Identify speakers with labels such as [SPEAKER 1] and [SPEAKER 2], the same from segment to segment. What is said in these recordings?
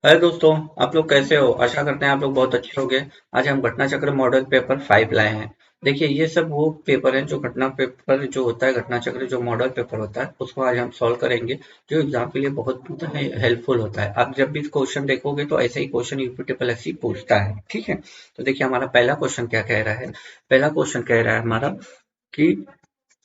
[SPEAKER 1] अरे दोस्तों, आप लोग कैसे हो? आशा करते हैं आप लोग बहुत अच्छे होंगे। आज हम घटना चक्र मॉडल पेपर 5 लाए हैं। देखिए, ये सब वो पेपर है जो घटना पेपर जो होता है, घटना चक्र जो मॉडल पेपर होता है, उसको आज हम सॉल्व करेंगे। जो एग्जाम के लिए बहुत हेल्पफुल होता है। आप जब भी क्वेश्चन देखोगे तो ऐसे ही क्वेश्चन यूपी ट्रिपल एससी पूछता है। ठीक है, तो देखिए हमारा पहला क्वेश्चन क्या कह रहा है। पहला क्वेश्चन कह रहा है हमारा कि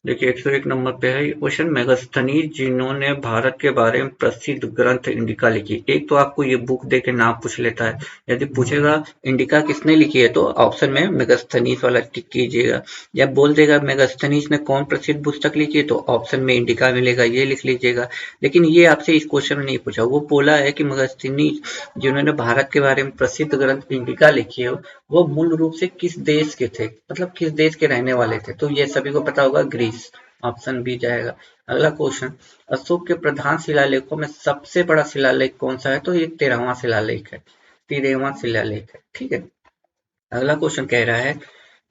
[SPEAKER 1] देखिए 101 नंबर पे है ये क्वेश्चन। मेगास्थनीज जिन्होंने भारत के बारे में प्रसिद्ध ग्रंथ इंडिका लिखी। एक तो आपको ये बुक दे के नाम पूछ लेता है। यदि पूछेगा इंडिका किसने लिखी है तो ऑप्शन में मेगास्थनीज वाला टिक कीजिएगा। जब बोल देगा मेगास्थनीज ने कौन प्रसिद्ध पुस्तक लिखी है तो ऑप्शन में इंडिका मिलेगा, ये लिख लीजिएगा। लेकिन ये आपसे इस क्वेश्चन में नहीं पूछा। वो बोला है कि मेगास्थनीज जिन्होंने भारत के बारे में प्रसिद्ध ग्रंथ इंडिका लिखी है वो मूल रूप से किस देश के थे, मतलब किस देश के रहने वाले थे। तो ये सभी को पता होगा, ग्रीस। ऑप्शन बी जाएगा। अगला क्वेश्चन, अशोक के प्रधान शिलालेखों में सबसे बड़ा शिलालेख कौन सा है तो ये 13वां शिलालेख है। 13वां शिलालेख है। ठीक है। अगला क्वेश्चन कह रहा है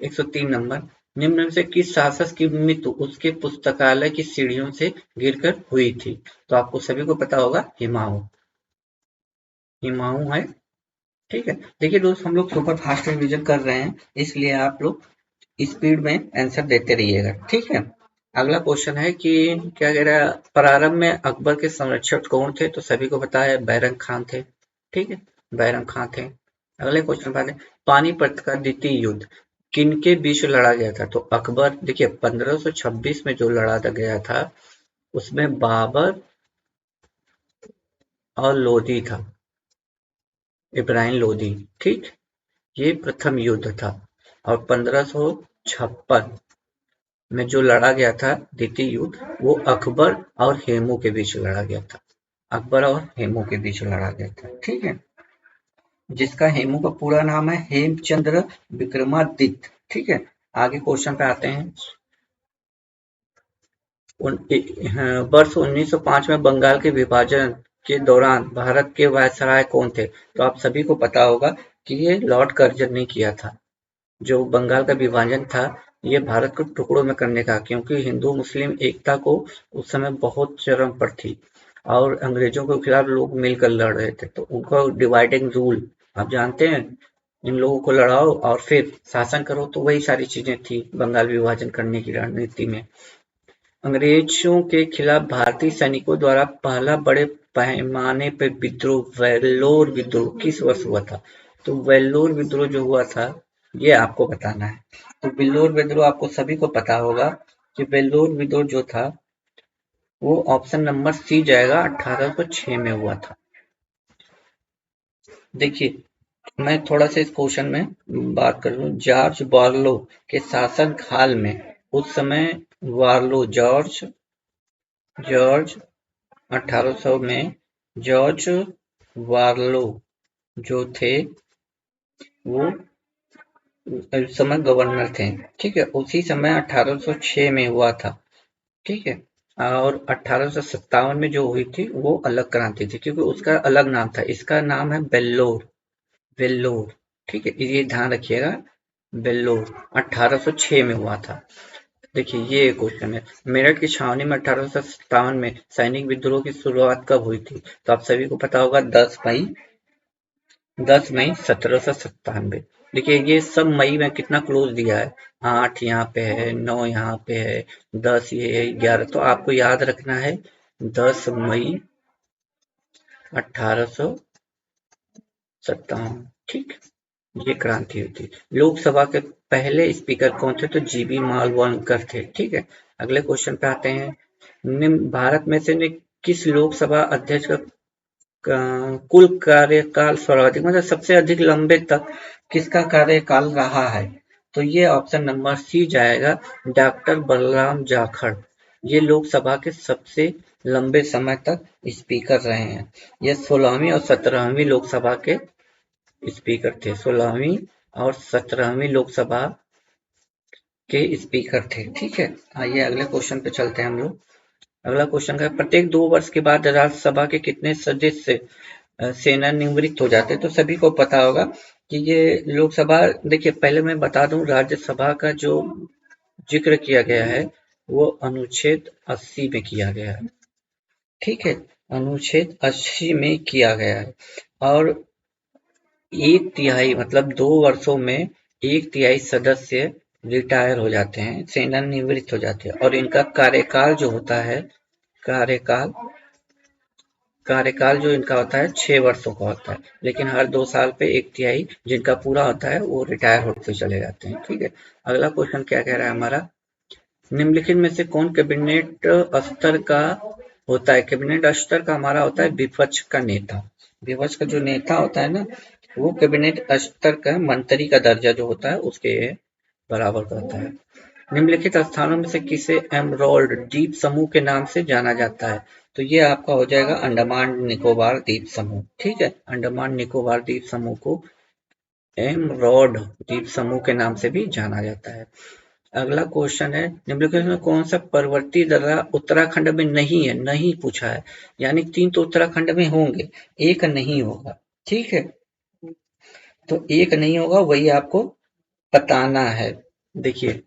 [SPEAKER 1] 103 नंबर, निम्न में से किस शासक की मृत्यु उसके पुस्तकालय की सीढ़ियों से गिरकर हुई थी। तो आपको सभी को पता होगा, हिमायू। हिमायू है। ठीक है। देखिए दोस्त, हम लोग सुपर फास्ट रिवीजन कर रहे हैं, इसलिए आप लोग स्पीड में आंसर देते रहिएगा। ठीक है। अगला क्वेश्चन है कि क्या कह रहा है, प्रारंभ में अकबर के संरक्षक कौन थे तो सभी को पता है, बैरम खान थे। ठीक है, बैरम खान थे। अगले क्वेश्चन पर पानीपत का द्वितीय युद्ध किनके बीच लड़ा गया था तो अकबर। देखिए 1526 में जो लड़ा गया था उसमें बाबर और लोधी था, इब्राहिम लोधी। ठीक, ये प्रथम युद्ध था। और 1556 में जो लड़ा गया था द्वितीय युद्ध वो अकबर और हेमू के बीच लड़ा गया था। अकबर और हेमू के बीच लड़ा गया था। ठीक है, जिसका हेमू का पूरा नाम है हेमचंद्र विक्रमादित्य। ठीक है। आगे क्वेश्चन पे आते हैं। वर्ष 1905 में बंगाल के विभाजन के दौरान भारत के वायसराय कौन थे तो आप सभी को पता होगा कि ये लॉर्ड कर्जन ने किया था। जो बंगाल का विभाजन था ये भारत को टुकड़ों में करने का, क्योंकि हिंदू मुस्लिम एकता को उस समय बहुत चरम पर थी और अंग्रेजों के खिलाफ लोग मिलकर लड़ रहे थे। तो उनको डिवाइडिंग रूल, आप जानते हैं, इन लोगों को लड़ाओ और फिर शासन करो, तो वही सारी चीजें थी बंगाल विभाजन करने की रणनीति में। अंग्रेजों के खिलाफ भारतीय सैनिकों द्वारा पहला बड़े पैमाने पर विद्रोह वेल्लोर विद्रोह किस वर्ष हुआ था तो वेल्लोर विद्रोह जो हुआ था ये आपको बताना है। तो वेल्लोर विद्रोह आपको सभी को पता होगा कि वेल्लोर विद्रोह जो था वो ऑप्शन नंबर सी जाएगा, 1806 में हुआ था। देखिए, मैं थोड़ा सा इस क्वेश्चन में बात कर लूं। जॉर्ज बार्लो के शासन काल में उस समय वार्लो जॉर्ज जॉर्ज 1800 में जॉर्ज वार्लो जो थे वो उस समय गवर्नर थे। ठीक है, उसी समय 1806 में हुआ था। ठीक है। और 1857 में जो हुई थी वो अलग क्रांति थी, क्योंकि उसका अलग नाम था। इसका नाम है बेल्लोर। वेल्लोर। ठीक है, ये ध्यान रखिएगा। बेल्लोर 1806 में हुआ था। देखिए ये क्वेश्चन है, मेरठ की छावनी में 1857 में सैनिक विद्रोह की शुरुआत कब हुई थी तो आप सभी को पता होगा, 10 मई 1797। देखिए ये सब मई में कितना क्लोज दिया है, 8 यहाँ पे है, 9 यहाँ पे है, 10 ये है, 11। तो आपको याद रखना है 10 मई 1857। ठीक, ये क्रांति हुई थी। लोकसभा के पहले स्पीकर कौन थे तो जीबी मालवणकर थे। ठीक है। अगले क्वेश्चन पे आते हैं। निम्न भारत में से किस लोकसभा अध्यक्ष का कुल कार्यकाल सर्वाधिक, मतलब सबसे अधिक लंबे तक किसका कार्यकाल रहा है तो ये ऑप्शन नंबर सी जाएगा, डॉक्टर बलराम जाखड़। ये लोकसभा के सबसे लंबे समय तक स्पीकर रहे हैं। ये 16वीं और 17वीं लोकसभा के स्पीकर थे। 16वीं और 17वीं लोकसभा के स्पीकर थे। ठीक है। आइए अगले क्वेश्चन पे चलते हैं हम लोग। अगला क्वेश्चन है, प्रत्येक 2 वर्ष के बाद राज्यसभा के कितने सदस्य सेवानिवृत्त हो जाते हैं तो सभी को पता होगा कि ये लोकसभा। देखिए पहले मैं बता दूं, राज्यसभा का जो जिक्र किया गया है वो अनुच्छेद 80 में किया गया है। ठीक है, अनुच्छेद 80 में किया गया है। और 1/3 मतलब 2 वर्षों में 1/3 सदस्य रिटायर हो जाते हैं, सेवानिवृत्त हो जाते हैं, और इनका कार्यकाल जो होता है, कार्यकाल कार्यकाल जो इनका होता है 6 वर्षों का होता है, लेकिन हर 2 साल पे 1/3 जिनका पूरा होता है वो रिटायर होते चले जाते हैं। ठीक है, अगला क्वेश्चन क्या कह रहा है हमारा, निम्नलिखित में से कौन कैबिनेट स्तर का होता है? कैबिनेट स्तर का हमारा होता है विपक्ष का नेता। विपक्ष का जो नेता होता है ना, वो कैबिनेट स्तर का मंत्री का दर्जा जो होता है उसके बराबर का होता है। निम्नलिखित स्थानों में से किसे एमरोल्ड द्वीप समूह के नाम से जाना जाता है? तो ये आपका हो जाएगा अंडमान निकोबार द्वीप समूह। ठीक है, अंडमान निकोबार द्वीप समूह को एमरोल्ड द्वीप समूह के नाम से भी जाना जाता है। अगला क्वेश्चन है, निम्नलिखित में कौन सा पर्वतीय दर्रा उत्तराखंड में नहीं है? नहीं पूछा है, यानी 3 तो उत्तराखंड में होंगे, एक नहीं होगा। ठीक है, तो एक नहीं होगा, वही आपको बताना है। देखिए,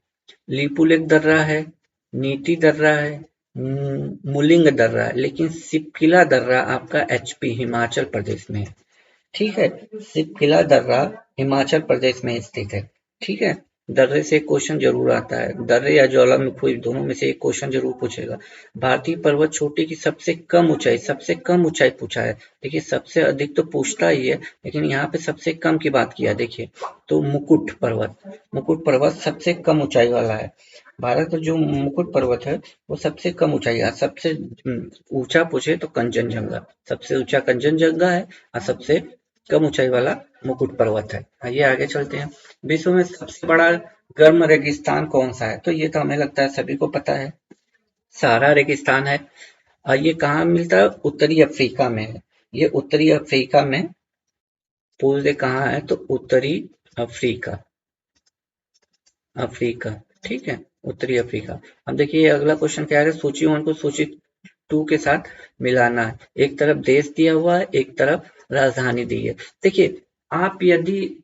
[SPEAKER 1] लिपुलेख दर्रा है, नीति दर्रा है, मुलिंग दर्रा है, लेकिन सिपकिला दर्रा आपका एचपी हिमाचल प्रदेश में है। ठीक है, सिपकिला दर्रा हिमाचल प्रदेश में स्थित है। ठीक है, दर्रे से एक क्वेश्चन जरूर आता है, दर्रे या ज्वालामुखी दोनों में से एक क्वेश्चन जरूर पूछेगा। भारतीय पर्वत चोटी की सबसे कम ऊंचाई पूछा है। देखिए, सबसे अधिक तो पूछता ही है, लेकिन यहाँ पे सबसे कम की बात किया। देखिए, तो मुकुट पर्वत सबसे कम ऊंचाई वाला है। भारत का जो मुकुट पर्वत है वो सबसे कम ऊंचाई है। सबसे ऊंचा पूछे तो कंचनजंगा, सबसे ऊंचा कंचनजंगा है और सबसे कम ऊंचाई वाला मुकुट पर्वत है। आइए आगे चलते हैं। विश्व में सबसे बड़ा गर्म रेगिस्तान कौन सा है? तो ये तो हमें लगता है सभी को पता है, सहारा रेगिस्तान है। और ये कहाँ मिलता है? उत्तरी अफ्रीका में है। ये उत्तरी अफ्रीका में, पूछे कहाँ है तो उत्तरी अफ्रीका, अफ्रीका। ठीक है, उत्तरी अफ्रीका। अब देखिए अगला क्वेश्चन क्या है, सूची 1 को सूची 2 के साथ मिलाना है। एक तरफ देश दिया हुआ है, एक तरफ राजधानी दी है। देखिए, आप यदि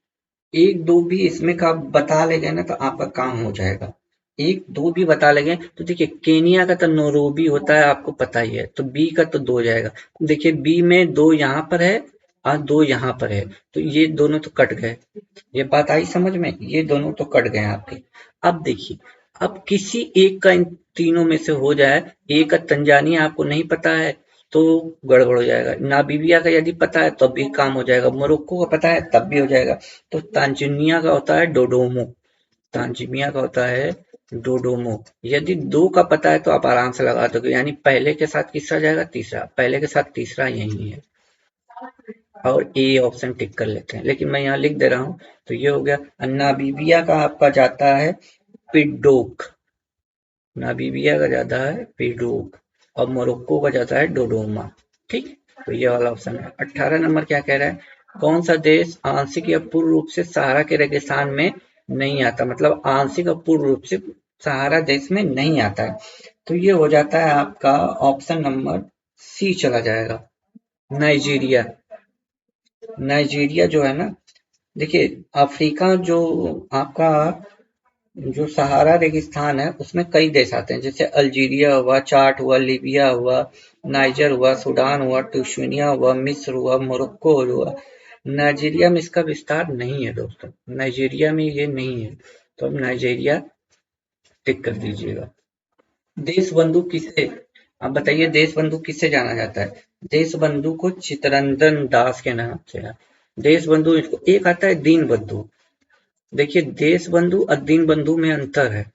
[SPEAKER 1] 1-2 भी इसमें का बता ले गए ना तो आपका काम हो जाएगा। 1-2 भी बता ले गए तो देखिए, केनिया का तो नैरोबी होता है, आपको पता ही है, तो बी का तो 2 जाएगा। देखिए, बी में 2 यहाँ पर है और 2 यहाँ पर है, तो ये दोनों तो कट गए। ये बात आई समझ में? ये दोनों तो कट गए आपके। अब देखिए, अब किसी एक का इन तीनों में से हो जाए, एक का तंजानिया आपको नहीं पता है तो गड़बड़ हो जाएगा, नामीबिया का यदि पता है तब भी काम हो जाएगा, मोरक्को का पता है तब भी हो जाएगा। तो तांजानिया का होता है डोडोमो, तांजानिया का होता है डोडोमो। यदि 2 का पता है तो आप आराम से लगा दोगे, यानी पहले के साथ किसका जाएगा? तीसरा, पहले के साथ तीसरा यही है। और ए ऑप्शन टिक कर लेते हैं, लेकिन मैं यहाँ लिख दे रहा हूँ। तो ये हो गया। नामीबिया का आपका जाता है पिडोक, नामीबिया का जाता है पिडोक, और मोरक्को का जाता है डोडोमा। ठीक, तो ये वाला ऑप्शन है। 18 नंबर क्या कह रहा है, कौन सा देश आंशिक या पूर्ण रूप से सहारा के रेगिस्तान में नहीं आता? मतलब आंशिक और पूर्ण रूप से सहारा देश में नहीं आता है, तो ये हो जाता है आपका ऑप्शन नंबर सी चला जाएगा, नाइजीरिया। नाइजीरिया जो है ना, देखिए अफ्रीका जो आपका जो सहारा रेगिस्तान है उसमें कई देश आते हैं, जैसे अल्जीरिया हुआ, चाड हुआ, लीबिया हुआ, नाइजर हुआ, सूडान हुआ, ट्यूनीशिया हुआ, मिस्र हुआ, मोरक्को हुआ। नाइजीरिया में इसका विस्तार नहीं है दोस्तों, नाइजीरिया में ये नहीं है, तो अब नाइजीरिया टिक कर दीजिएगा। देश बंधु किसे, आप बताइए देश बंधु किससे जाना जाता है? देश बंधु को चित्तरंजन दास के नाम से है। देश बंधु, इसको एक आता है दीन बंधु। देखिए, देश बंधु और दीन बंधु में अंतर है,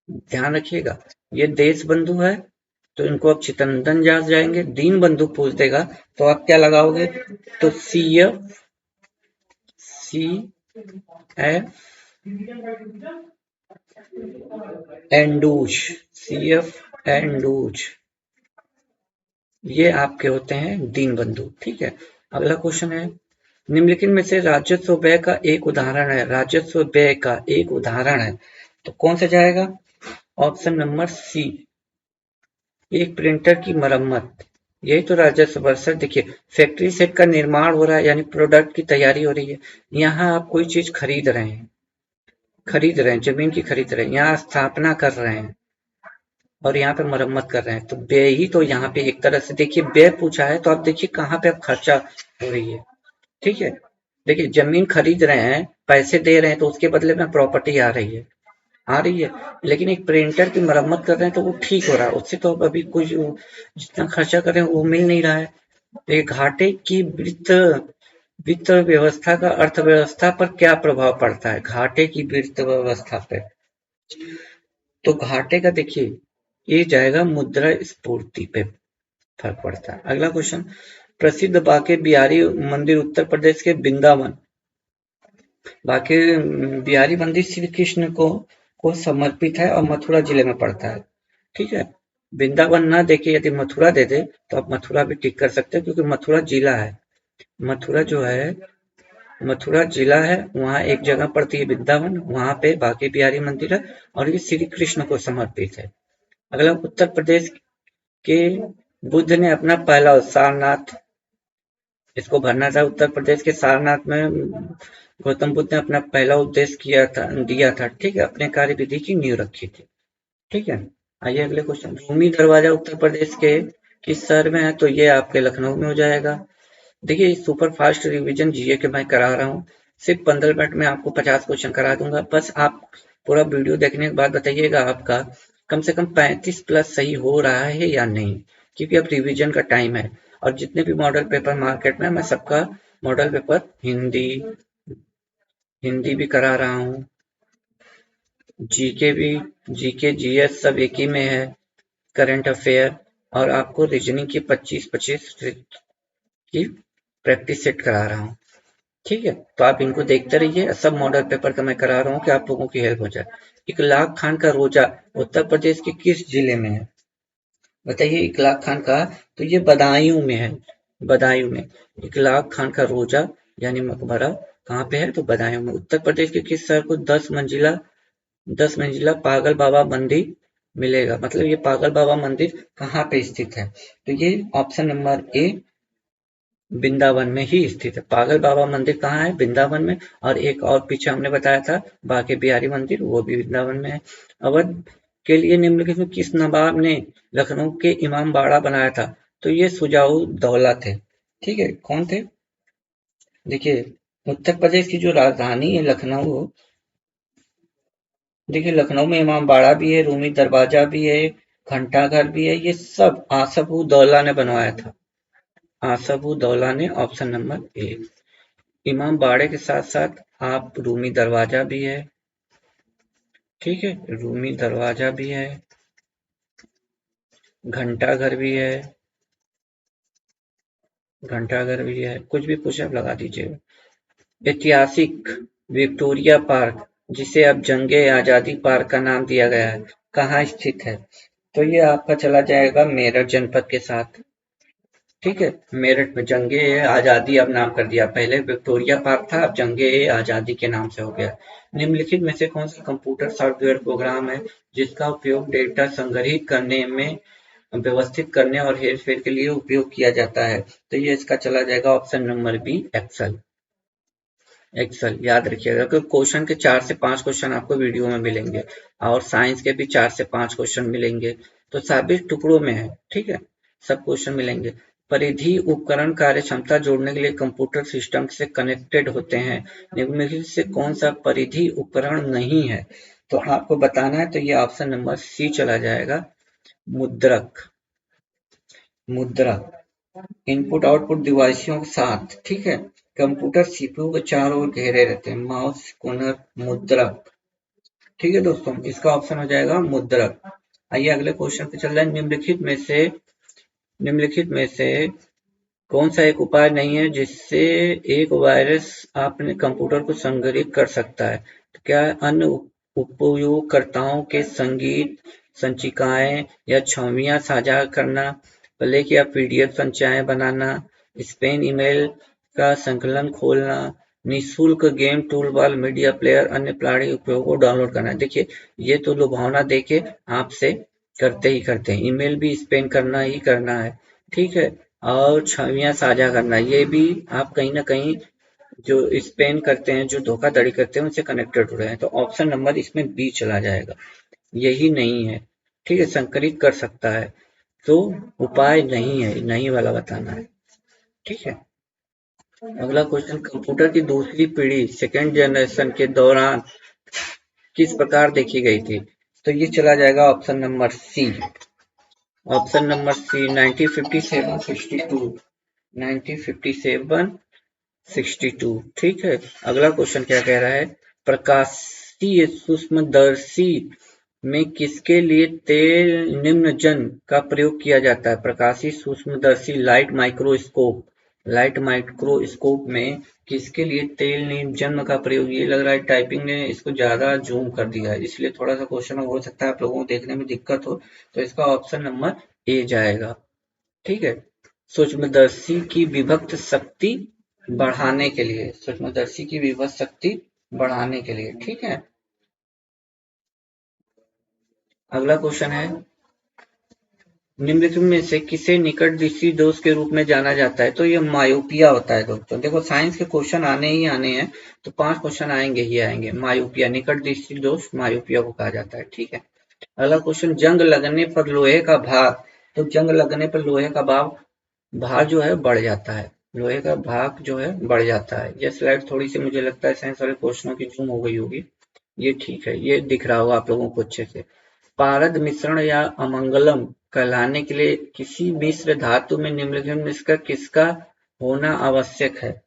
[SPEAKER 1] ध्यान रखिएगा। ये देश बंधु है तो इनको आप चित्तरंजन दास जाएंगे, दीन बंधु पूछ देगा तो आप क्या लगाओगे? तो सी एफ एंडूज, सी एफ एंडूज, ये आपके होते हैं दीन बंधु। ठीक है, अगला क्वेश्चन है, निम्नलिखित में से राजस्व व्यय का एक उदाहरण है, राजस्व व्यय का एक उदाहरण है, तो कौन सा जाएगा? ऑप्शन नंबर सी, एक प्रिंटर की मरम्मत, यही तो राजस्व वर्ष है। देखिए, फैक्ट्री सेट का निर्माण हो रहा है, यानी प्रोडक्ट की तैयारी हो रही है। यहाँ आप कोई चीज खरीद रहे हैं, जमीन की खरीद रहे हैं, यहाँ स्थापना कर रहे हैं और यहाँ पे मरम्मत कर रहे हैं, तो व्यय ही तो यहाँ पे एक तरह से, देखिए व्यय पूछा है तो आप देखिए कहाँ पे अब खर्चा हो रही है, ठीक है। देखिए जमीन खरीद रहे हैं, पैसे दे रहे हैं, तो उसके बदले में प्रॉपर्टी आ रही है, आ रही है। लेकिन एक प्रिंटर की मरम्मत कर रहे हैं तो वो ठीक हो रहा है, उससे तो अभी कुछ जितना खर्चा कर रहे हैं वो मिल नहीं रहा है। तो ये घाटे की वित्त वित्त व्यवस्था का अर्थव्यवस्था पर क्या प्रभाव पड़ता है? घाटे की वित्त व्यवस्था पे, तो घाटे का देखिए, ये जाएगा मुद्रा स्फूर्ति पे फर्क पड़ता है। अगला क्वेश्चन, प्रसिद्ध बांके बिहारी मंदिर उत्तर प्रदेश के वृंदावन, बांके बिहारी मंदिर श्री कृष्ण को समर्पित है और मथुरा जिले में पड़ता है। ठीक है। वृंदावन ना देके यदि मथुरा दे दे तो आप मथुरा भी टिक कर सकते हैं, क्योंकि मथुरा जिला है। मथुरा जो है, मथुरा जिला है, वहाँ एक जगह पड़ती है वृंदावन, वहाँ पे बांके बिहारी मंदिर है और ये श्री कृष्ण को समर्पित है। अगला, उत्तर प्रदेश के बुद्ध ने अपना पहला सारनाथ, इसको भरना था। उत्तर प्रदेश के सारनाथ में गौतम बुद्ध ने अपना पहला उपदेश दिया था। ठीक है, अपने कार्य विधि की नींव रखी थी। ठीक है। आइए अगले क्वेश्चन, रूमी दरवाजा उत्तर प्रदेश के किस शहर में है? तो ये आपके लखनऊ में हो जाएगा। देखिए सुपर फास्ट रिवीजन जीए के मैं करा रहा हूँ, सिर्फ 15 मिनट में आपको 50 क्वेश्चन करा दूंगा। बस आप पूरा वीडियो देखने के बाद बताइएगा आपका कम से कम 35 प्लस सही हो रहा है या नहीं, क्योंकि अब रिवीजन का टाइम है। और जितने भी मॉडल पेपर मार्केट में, मैं सबका मॉडल पेपर हिंदी हिंदी भी करा रहा हूँ, जीके भी, जीके जीएस सब एक ही में है, करंट अफेयर, और आपको रीजनिंग की 25-25 की प्रैक्टिस सेट करा रहा हूँ। ठीक है, तो आप इनको देखते रहिए, सब मॉडल पेपर का मैं करा रहा हूँ कि आप लोगों की हेल्प हो जाए। इकलाक खान का रोजा उत्तर प्रदेश के किस जिले में है? बताइए। इकलाक खान का, तो ये बदायूं में है, बदायूं में। इकलाक खान का रोजा यानी मकबरा कहाँ पे है? तो बदायूं में। उत्तर प्रदेश के किस शहर को 10 मंजिला पागल बाबा मंदिर मिलेगा? मतलब ये पागल बाबा मंदिर कहाँ पे स्थित है? तो ये ऑप्शन नंबर ए, वृंदावन में ही स्थित है। पागल बाबा मंदिर कहाँ है? वृंदावन में। और एक और पीछे हमने बताया था बांके बिहारी मंदिर, वो भी वृंदावन में है। अवध के लिए निम्नलिखित में किस नवाब ने लखनऊ के इमाम बाड़ा बनाया था? तो ये शुजाउद्दौला थे। ठीक है, कौन थे? देखिए उत्तर प्रदेश की जो राजधानी है लखनऊ, देखिए लखनऊ में इमाम बाड़ा भी है, रूमी दरवाजा भी है, घंटाघर भी है, ये सब आसफउद्दौला ने बनवाया था। आसफउद्दौला ने, ऑप्शन नंबर ए। इमाम बाड़े के साथ साथ आप रूमी दरवाजा भी है। ठीक है, रूमी दरवाजा भी है, घंटाघर भी है, घंटाघर भी है, कुछ भी पूछे आप लगा दीजिएगा। ऐतिहासिक विक्टोरिया पार्क, जिसे अब जंगे आजादी पार्क का नाम दिया गया है, कहाँ स्थित है? तो ये आपका चला जाएगा मेरठ जनपद के साथ। ठीक है, मेरठ में। जंगे आजादी अब नाम कर दिया, पहले विक्टोरिया पार्क था, अब जंगे आजादी के नाम से हो गया। निम्नलिखित में से कौन सा कंप्यूटर सॉफ्टवेयर प्रोग्राम है जिसका उपयोग डेटा संग्रहित करने में, व्यवस्थित करने और हेरफेर के लिए उपयोग किया जाता है? तो ये इसका चला जाएगा option number b, Excel. Excel याद रखिएगा, क्योंकि क्वेश्चन के 4 से 5 क्वेश्चन आपको वीडियो में मिलेंगे, और साइंस के भी 4 से 5 क्वेश्चन मिलेंगे, तो सभी टुकड़ों में है। ठीक है, सब क्वेश्चन मिलेंगे। परिधि उपकरण कार्य क्षमता जोड़ने के लिए कंप्यूटर सिस्टम से कनेक्टेड होते हैं, निम्नलिखित से कौन सा परिधि उपकरण नहीं है? तो आपको बताना है, तो ये ऑप्शन नंबर सी चला जाएगा, मुद्रक। मुद्रा इनपुट आउटपुट डिवाइसों के साथ, ठीक है, कंप्यूटर सीपीयू के चारों ओर घेरे रहते हैं, माउस कोनर, मुद्रक। ठीक है दोस्तों, इसका ऑप्शन हो जाएगा मुद्रक। आइए अगले क्वेश्चन पे चल रहे हैं। निम्नलिखित में से कौन सा एक उपाय नहीं है जिससे एक वायरस अपने कंप्यूटर को संग्रहित कर सकता है? तो क्या अन्य उपयोगकर्ताओं के संगीत संचिकाएं या छवियां साझा करना, लेख या पीडीएफ संचय बनाना, स्पैम ईमेल का संकलन खोलना, निःशुल्क गेम टूलबार मीडिया प्लेयर, अन्य प्लाड़ी उपयोग को डाउनलोड करना? देखिए ये तो लुभावना देके आपसे करते ही करते हैं, ईमेल भी स्पैम करना ही करना है। ठीक है, और छवियां साझा करना, ये भी आप कहीं ना कहीं जो स्पैम करते हैं, जो धोखाधड़ी करते हैं, उनसे कनेक्टेड हो रहे हैं। तो ऑप्शन नंबर इसमें बी चला जाएगा, यही नहीं है। ठीक है, संकलित कर सकता है, तो उपाय नहीं है, नहीं वाला बताना है। ठीक है, अगला क्वेश्चन, कंप्यूटर की दूसरी पीढ़ी सेकेंड जनरेशन के दौरान किस प्रकार देखी गई थी? तो ये चला जाएगा option number c. Option number c 1957 62। 1957 62। ठीक है। अगला क्वेश्चन क्या कह रहा है, प्रकाशीय सूक्ष्मदर्शी में किसके लिए तेल निम्नजन का प्रयोग किया जाता है? प्रकाशीय सूक्ष्मदर्शी लाइट माइक्रोस्कोप में किसके लिए तेल निम्नजन का प्रयोग? ये लग रहा है टाइपिंग ने इसको ज्यादा जूम कर दिया है, इसलिए थोड़ा सा क्वेश्चन हो सकता है आप लोगों को देखने में दिक्कत हो। तो इसका ऑप्शन नंबर ए जाएगा। ठीक है। सूक्ष्मदर्शी की विभक्त शक्ति बढ़ाने के लिए, सूक्ष्मदर्शी की विभक्त शक्ति बढ़ाने के लिए। ठीक है। अगला क्वेश्चन है, निम्नलिखित में से किसे निकट दृष्टि दोष के रूप में जाना जाता है? तो ये मायोपिया होता है दोस्तों। देखो साइंस के क्वेश्चन आने ही आने हैं, तो 5 क्वेश्चन आएंगे ही आएंगे। मायोपिया, निकट दृष्टि दोष मायोपिया को कहा जाता है। ठीक है। अगला क्वेश्चन, जंग लगने पर लोहे का भार, तो जंग लगने पर लोहे का भार जो है बढ़ जाता है। लोहे का भाग जो है बढ़ जाता है। ये स्लाइड थोड़ी सी मुझे लगता है साइंस वाले क्वेश्चनों की जूम हो गई होगी। ये ठीक है, ये दिख रहा होगा आप लोगों को अच्छे से। पारद मिश्रण या अमंगलम कहलाने के लिए किसी मिश्र धातु में निम्नलिखित में से किसका होना आवश्यक है?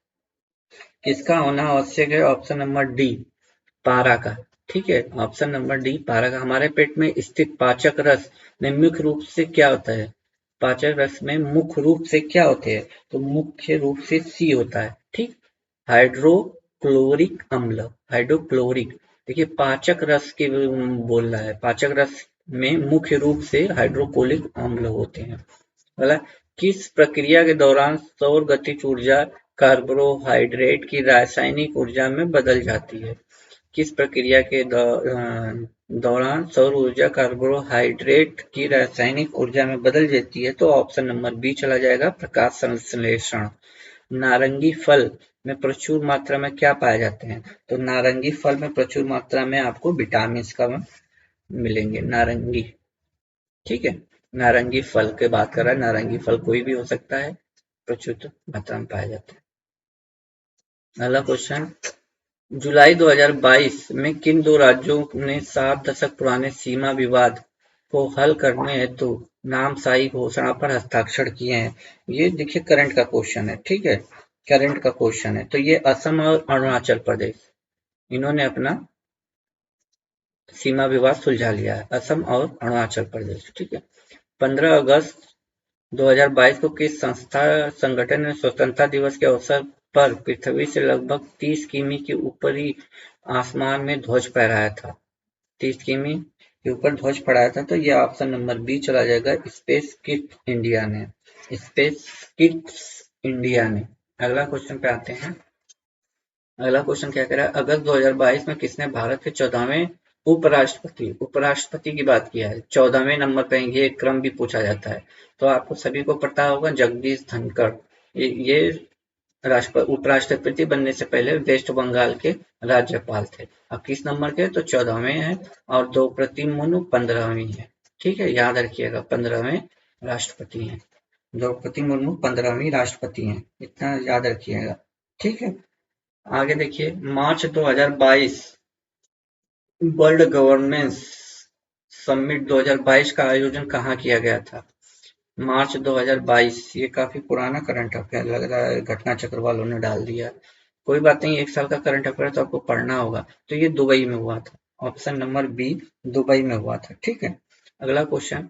[SPEAKER 1] किसका होना आवश्यक है? ऑप्शन नंबर डी, पारा का। ठीक है। ऑप्शन नंबर डी, पारा का। हमारे पेट में स्थित पाचक रस में मुख्य रूप से क्या होता है? पाचक रस में मुख्य रूप से क्या होते हैं? तो मुख्य रूप से सी होता है। ठीक। हाइड्रोक्लोरिक अम्ल, हाइड्रोक्लोरिक। देखिए पाचक रस के बोल रहा है, पाचक रस में मुख्य रूप से हाइड्रोक्लोरिक अम्ल होते हैं। बोला, किस प्रक्रिया के दौरान सौर गतिज ऊर्जा कार्बोहाइड्रेट की रासायनिक ऊर्जा में बदल जाती है? किस प्रक्रिया के दौरान सौर ऊर्जा कार्बोहाइड्रेट की रासायनिक ऊर्जा में बदल जाती है? तो ऑप्शन नंबर बी चला जाएगा, प्रकाश संश्लेषण। नारंगी फल में प्रचुर मात्रा में क्या पाए जाते हैं? तो नारंगी फल में प्रचुर मात्रा में आपको विटामिन का मिलेंगे, नारंगी। ठीक है। नारंगी फल की बात कर रहा है, नारंगी फल कोई भी हो सकता है, प्रचुर मात्रा में पाया जाता है। अगला क्वेश्चन, जुलाई 2022 में किन दो राज्यों ने 7 दशक पुराने सीमा विवाद को हल करने हेतु नामसाई घोषणा पर हस्ताक्षर किए हैं? ये देखिए करंट का क्वेश्चन है। ठीक है। करंट का क्वेश्चन है। तो ये असम और अरुणाचल प्रदेश, इन्होंने अपना सीमा विवाद सुलझा लिया है, असम और अरुणाचल प्रदेश। ठीक है। 15 अगस्त 2022 को किस संगठन ने स्वतंत्रता दिवस के अवसर पर पृथ्वी से लगभग 30 किमी के ऊपरी आसमान में ध्वज फहराया था? 30 किमी के ऊपर ध्वज फहराया था। तो ये ऑप्शन नंबर बी चला जाएगा, स्पेस किट इंडिया ने। स्पेस किट्स इंडिया ने। अगला क्वेश्चन पे आते हैं। अगला क्वेश्चन क्या कह रहा है, अगस्त 2022 में किसने भारत के 14वें उपराष्ट्रपति की बात किया है? 14वें नंबर पे ये क्रम भी पूछा जाता है, तो आपको सभी को पता होगा, जगदीश धनखड़। ये उपराष्ट्रपति बनने से पहले वेस्ट बंगाल के राज्यपाल थे। अब किस नंबर के? तो 14वें हैं, और द्रौपदी मुर्मू 15वीं है। ठीक है, याद रखिएगा 15वें राष्ट्रपति हैं। द्रौपदी मुर्मू 15वीं राष्ट्रपति हैं, इतना याद रखिएगा। ठीक है। आगे देखिए, मार्च 2022 वर्ल्ड गवर्नेंस समिट 2022 का आयोजन कहाँ किया गया था? मार्च 2022। ये काफी पुराना करंट अफेयर लग रहा है, घटना चक्र वालों ने डाल दिया। कोई बात नहीं, 1 साल का करंट अफेयर तो आपको पढ़ना होगा। तो ये दुबई में हुआ था, ऑप्शन नंबर बी, दुबई में हुआ था। ठीक है। अगला क्वेश्चन,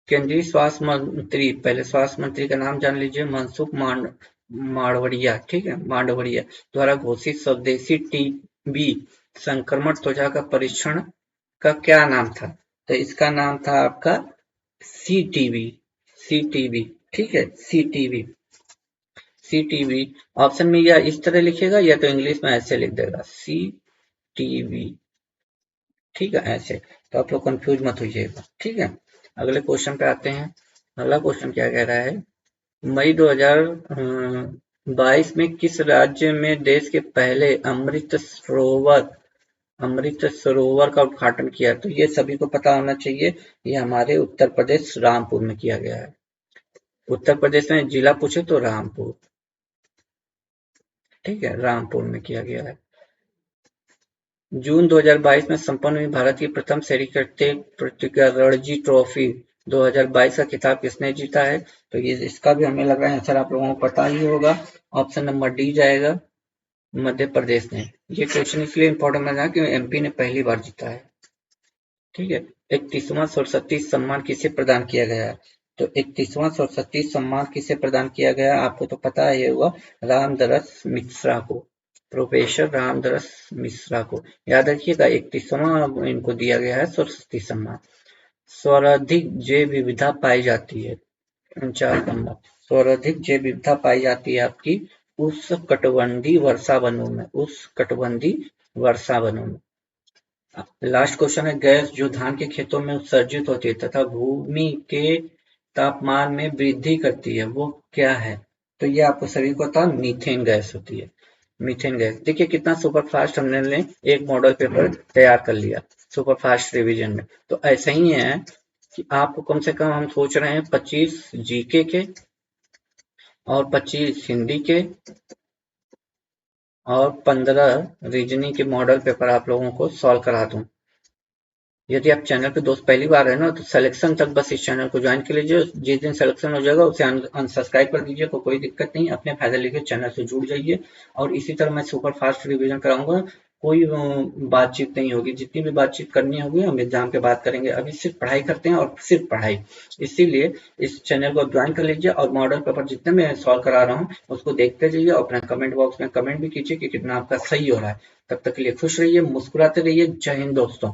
[SPEAKER 1] केंद्रीय स्वास्थ्य मंत्री, पहले स्वास्थ्य मंत्री का नाम जान लीजिए, मनसुख मांडवड़िया। ठीक है, मांडवड़िया द्वारा घोषित स्वदेशी टीबी संक्रमण त्वचा का परीक्षण का क्या नाम था? तो इसका नाम था आपका सीटीबी। सीटीबी। ठीक है, सीटीबी। सीटीबी। ऑप्शन में या इस तरह लिखेगा या तो इंग्लिश में ऐसे लिख देगा, सीटीबी। ठीक है, ऐसे। तो आप लोग कंफ्यूज मत होइएगा। ठीक है। अगले क्वेश्चन पे आते हैं। अगला क्वेश्चन क्या कह रहा है, मई 2022 में किस राज्य में देश के पहले अमृत सरोवर का उद्घाटन किया? तो ये सभी को पता होना चाहिए, ये हमारे उत्तर प्रदेश रामपुर में किया गया है। उत्तर प्रदेश में जिला पूछे तो रामपुर। ठीक है, रामपुर में किया गया है। जून 2022 में संपन्न हुई भारत की प्रथम प्रतियोगिता रणजी ट्रॉफी 2022 का खिताब किसने जीता है? तो ये इसका भी हमें लग रहा है आंसर आप लोगों को पता ही होगा। ऑप्शन नंबर डी जाएगा, मध्य प्रदेश ने। ये क्वेश्चन इसलिए इंपॉर्टेंट बना कि एमपी ने पहली बार जीता है। ठीक है, 31वां सरस्वती सम्मान किसे प्रदान किया गया है? तो 31वां सरस्वती सम्मान किसे प्रदान किया गया? आपको तो पता ही होगा, रामदरस मिश्रा को, प्रोफेसर रामदरस मिश्रा को। याद रखिएगा, 31वां इनको दिया गया है सरस्वती सम्मान। सर्वाधिक जैव विविधता पाई जाती है, 49 नंबर। सर्वाधिक जैव विविधता पाई जाती है आपकी उष्णकटिबंधीय वर्षा वनों में, उष्णकटिबंधीय वर्षा वनों में। लास्ट क्वेश्चन है, गैस जो धान के खेतों में उत्सर्जित होती है तथा भूमि के तापमान में वृद्धि करती है, वो क्या है? तो ये आपको सभी को पता, मीथेन गैस होती है, मीथेन गैस। देखिए कितना सुपर फास्ट हमने एक मॉडल पेपर तैयार कर लिया सुपर फास्ट रिवीजन में। तो ऐसा ही है कि आपको कम से कम हम सोच रहे हैं 25 जीके के और 25 हिंदी के और 15 रीजनिंग के मॉडल पेपर आप लोगों को सॉल्व करा दूं। यदि आप चैनल पे दोस्त पहली बार है ना, तो सिलेक्शन तक बस इस चैनल को ज्वाइन कर लीजिए। जिस दिन सिलेक्शन हो जाएगा उसे अनसब्सक्राइब कर दीजिए, तो कोई दिक्कत नहीं, अपने फायदे लेके चैनल से जुड़ जाइए। और इसी तरह मैं सुपर फास्ट रिवीजन कराऊंगा, कोई बातचीत नहीं होगी, जितनी भी बातचीत करनी होगी हम एग्जाम के बाद करेंगे। अभी सिर्फ पढ़ाई करते हैं और सिर्फ पढ़ाई, इसीलिए इस चैनल को ज्वाइन कर लीजिए और मॉडल पेपर जितने मैं सॉल्व करा रहा हूँ उसको देखते जाइए और अपना कमेंट बॉक्स में कमेंट भी कीजिए कि कितना आपका सही हो रहा है। तब तक के लिए खुश रहिए, मुस्कुराते रहिए। जय हिंद दोस्तों।